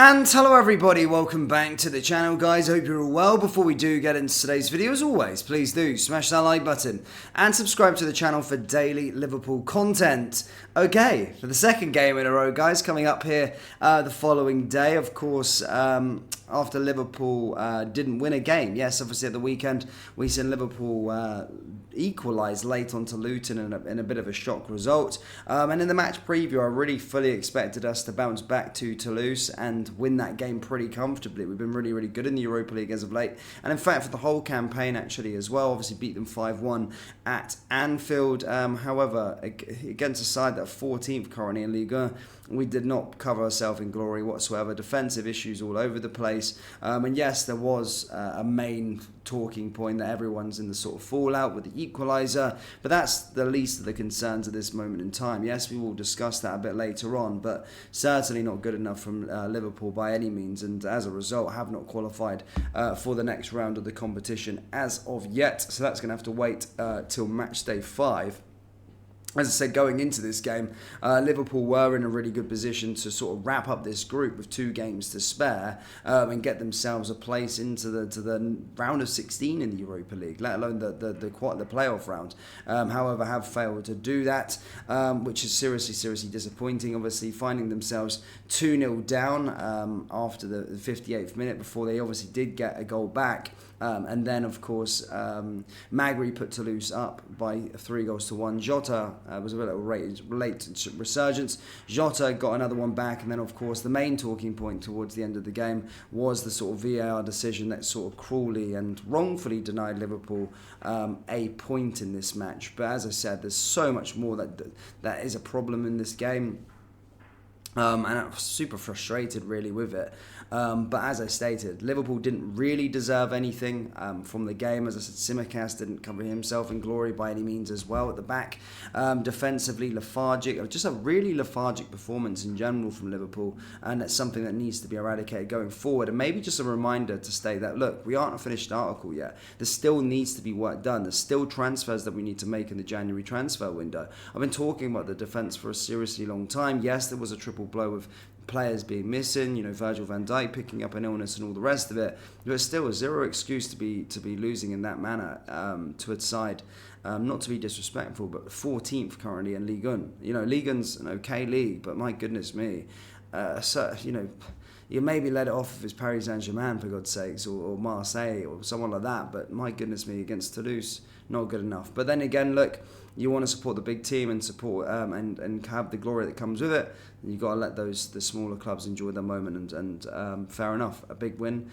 And hello everybody, welcome back to the channel guys, hope you're all well. Before we do get into today's video, as always, please do smash that like button and subscribe to the channel for daily Liverpool content. Okay, for the second game in a row guys, coming up here the following day, of course, after Liverpool didn't win a game. Yes, obviously at the weekend we seen Liverpool equalised late onto Luton in a bit of a shock result. And in the match preview, I really fully expected us to bounce back to Toulouse and win that game pretty comfortably. We've been really, really good in the Europa League as of late. And in fact, for the whole campaign actually as well, obviously beat them 5-1 at Anfield. However, against a side that are 14th currently in Ligue 1, we did not cover ourselves in glory whatsoever. Defensive issues all over the place. And yes, there was a main talking point that everyone's in the sort of fallout with the equaliser, but that's the least of the concerns at this moment in time. Yes, we will discuss that a bit later on, but certainly not good enough from Liverpool by any means, and as a result have not qualified for the next round of the competition as of yet. So that's going to have to wait till match day 5. As I said, going into this game, Liverpool were in a really good position to sort of wrap up this group with 2 games to spare and get themselves a place into the round of 16 in the Europa League, let alone the playoff round. However, have failed to do that, which is seriously disappointing. Obviously, finding themselves 2-0 down after the 58th minute before they obviously did get a goal back. And then, of course, Magri put Toulouse up by 3-1. Jota was a little late resurgence. Jota got another one back. And then, of course, the main talking point towards the end of the game was the sort of VAR decision that sort of cruelly and wrongfully denied Liverpool a point in this match. But as I said, there's so much more that is a problem in this game. And I'm super frustrated really with it. But as I stated, Liverpool didn't really deserve anything from the game. As I said, Tsimikas didn't cover himself in glory by any means as well at the back. Defensively lethargic, just a really lethargic performance in general from Liverpool, and that's something that needs to be eradicated going forward. And maybe just a reminder to state that, look, we aren't a finished article yet. There still needs to be work done. There's still transfers that we need to make in the January transfer window. I've been talking about the defence for a seriously long time. Yes, there was a triple blow with players being missing, Virgil van Dijk picking up an illness and all the rest of it, but still zero excuse to be losing in that manner to a side, not to be disrespectful, but 14th currently in Ligue 1. Ligue 1's an okay league, but my goodness me, you maybe let it off if it's Paris Saint-Germain, for God's sakes, or Marseille, or someone like that, but my goodness me, against Toulouse, not good enough. But then again, look, you want to support the big team and support and have the glory that comes with it. You've got to let the smaller clubs enjoy their moment, and fair enough, a big win.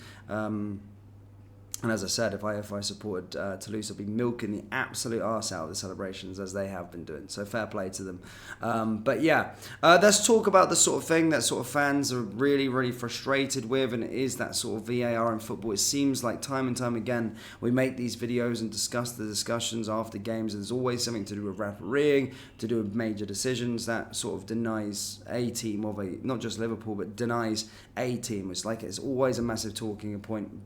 And as I said, if I supported Toulouse, I'd be milking the absolute arse out of the celebrations as they have been doing. So fair play to them. But yeah, let's talk about the sort of thing that sort of fans are really, really frustrated with, and it is that sort of VAR in football. It seems like time and time again we make these videos and discuss the discussions after games, and there's always something to do with refereeing, to do with major decisions that sort of denies a team of not just Liverpool, but denies a team. It's like it's always a massive talking point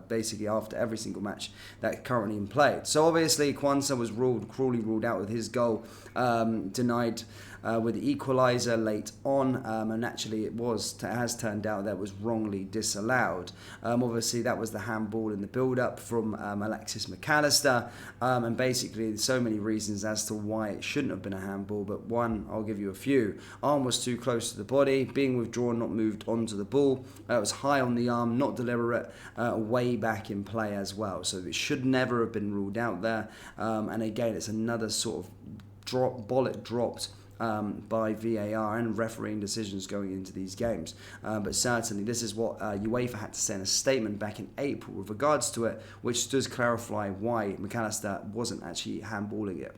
basically after every single match that currently in play. So obviously Kwanzaa was cruelly ruled out with his goal denied with the equaliser late on, and actually it has turned out that was wrongly disallowed. Obviously that was the handball in the build-up from Alexis McAllister, and basically there's so many reasons as to why it shouldn't have been a handball, but one, I'll give you a few. Arm was too close to the body, being withdrawn, not moved onto the ball. It was high on the arm, not deliberate, way back in play as well, so it should never have been ruled out there. And again, it's another sort of bollock dropped by VAR and refereeing decisions going into these games. But certainly this is what UEFA had to say in a statement back in April with regards to it, which does clarify why McAllister wasn't actually handballing it.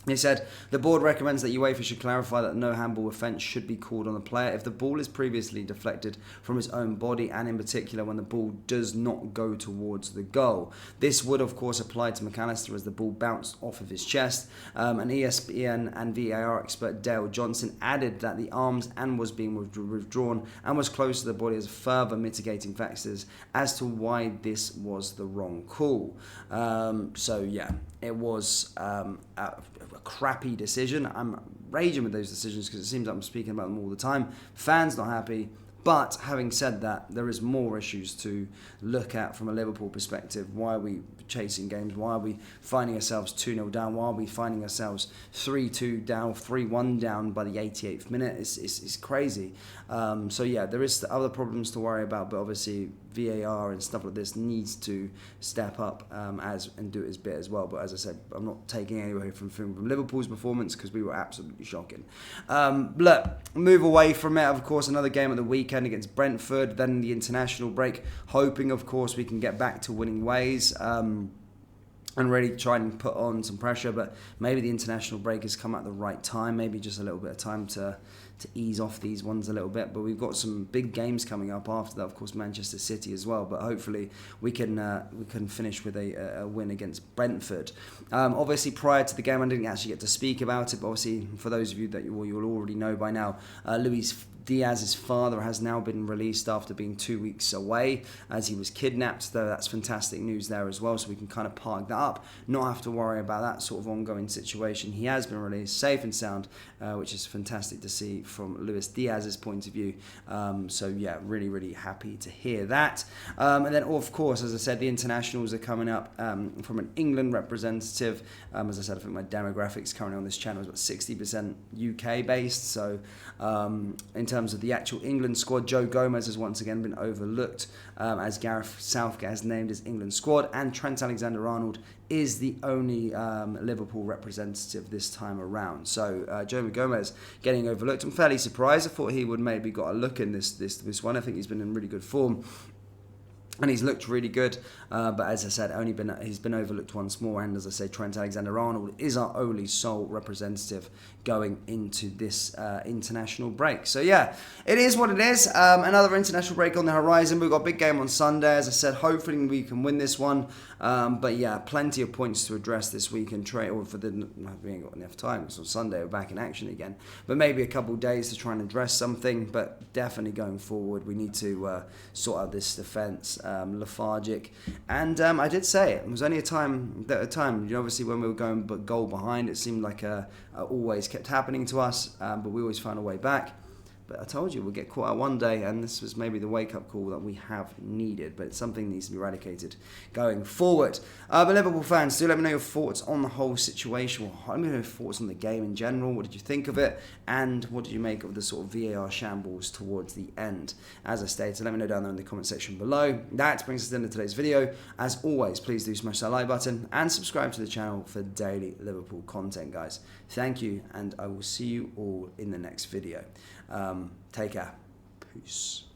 He said, the board recommends that UEFA should clarify that no handball offence should be called on the player if the ball is previously deflected from his own body, and in particular when the ball does not go towards the goal. This would of course apply to McAllister as the ball bounced off of his chest. And ESPN and VAR expert Dale Johnson added that the arms and was being withdrawn and was close to the body as further mitigating factors as to why this was the wrong call. So yeah, it was a crappy decision. I'm raging with those decisions because it seems like I'm speaking about them all the time. Fans not happy. But having said that, there is more issues to look at from a Liverpool perspective. Why are we chasing games? Why are we finding ourselves 2-0 down? Why are we finding ourselves 3-2 down, 3-1 down by the 88th minute? It's crazy. So yeah, there is other problems to worry about, but obviously VAR and stuff like this needs to step up and do its bit as well. But as I said, I'm not taking any away from Liverpool's performance because we were absolutely shocking. Look, move away from it. Of course, another game at the weekend against Brentford, then the international break, hoping of course we can get back to winning ways and really try and put on some pressure, but maybe the international break has come at the right time, maybe just a little bit of time to ease off these ones a little bit. But we've got some big games coming up after that, of course Manchester City as well, but hopefully we can finish with a win against Brentford. Obviously prior to the game I didn't actually get to speak about it, but obviously for those of you that you'll already know by now, Luis Diaz's father has now been released after being 2 weeks away as he was kidnapped, so that's fantastic news there as well, so we can kind of park that up, not have to worry about that sort of ongoing situation. He has been released safe and sound, which is fantastic to see from Luis Diaz's point of view. So yeah, really, really happy to hear that. And then of course, as I said, the internationals are coming up from an England representative. As I said, I think my demographics currently on this channel is about 60% UK based, so in terms of the actual England squad, Joe Gomez has once again been overlooked as Gareth Southgate has named his England squad, and Trent Alexander-Arnold is the only Liverpool representative this time around. So Joe Gomez getting overlooked. I'm fairly surprised. I thought he would maybe got a look in this one. I think he's been in really good form. And he's looked really good, but as I said, he's been overlooked once more. And as I say, Trent Alexander-Arnold is our only sole representative going into this international break. So yeah, it is what it is. Another international break on the horizon. We've got a big game on Sunday. As I said, hopefully we can win this one. But yeah, plenty of points to address this week and we ain't got enough time. It's on Sunday. We're back in action again. But maybe a couple of days to try and address something. But definitely going forward, we need to sort out this defence. Lethargic, and I did say it was only a time. You know, obviously when we were going goal behind, it seemed like always kept happening to us, but we always found a way back. But I told you we'll get caught out one day, and this was maybe the wake-up call that we have needed. But it's something that needs to be eradicated going forward. But Liverpool fans, do let me know your thoughts on the whole situation. Well, let me know your thoughts on the game in general. What did you think of it? And what did you make of the sort of VAR shambles towards the end? As I stated, let me know down there in the comment section below. That brings us to the end of today's video. As always, please do smash that like button and subscribe to the channel for daily Liverpool content, guys. Thank you, and I will see you all in the next video. Take care. Peace.